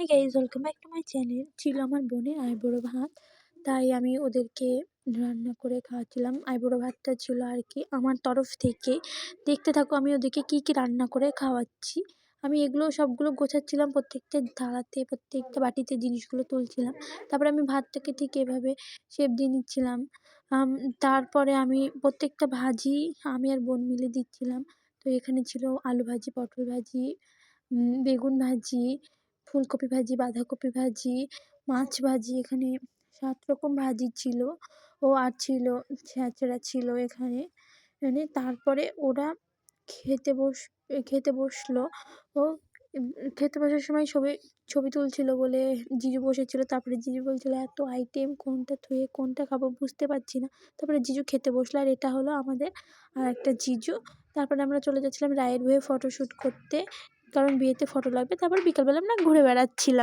Hi guys, welcome back to my channel. ছিল আমার বোনের আইবুড়ো ভাত, তাই আমি ওদেরকে রান্না করে খাওয়াচ্ছিলাম। আইবুড়ো ভাতটা ছিল আর কি আমার তরফ থেকে। দেখতে থাকো আমি ওদেরকে কী কী রান্না করে খাওয়াচ্ছি। আমি এগুলো সবগুলো গোছাচ্ছিলাম, প্রত্যেকটা থালাতে প্রত্যেকটা বাটিতে জিনিসগুলো তুলছিলাম। তারপরে আমি ভাতটাকে ঠিক এভাবে শেপ দিয়ে নিচ্ছিলাম। তারপরে আমি প্রত্যেকটা ভাজি আমি আর বোন মিলে দিচ্ছিলাম। তো এখানে ছিল আলু ভাজি, পটল ভাজি, বেগুন ভাজি, ফুলকপি ভাজি, বাঁধাকপি ভাজি, মাছ ভাজি, এখানে ৭ রকম ভাজি ছিল। আর ছিল ছেঁচড়া ছিল এখানে। তারপরে ওরা খেতে বসলো। ও খেতে বসার সময় ছবি তুলছিল বলে জিজু বসেছিল। তারপরে জিজু বলছিল, এত আইটেম কোনটা থুয়ে কোনটা খাবো বুঝতে পারছি না। তারপরে জিজু খেতে বসলো, আর এটা হলো আমাদের আর একটা জিজু। তারপরে আমরা চলে যাচ্ছিলাম রায়ের বইয়ে ফটোশ্যুট করতে, কারণ বিয়েতে ফটো লাগবে। তারপর বিকালবেলা আমরা ঘুরে বেড়াচ্ছিলাম।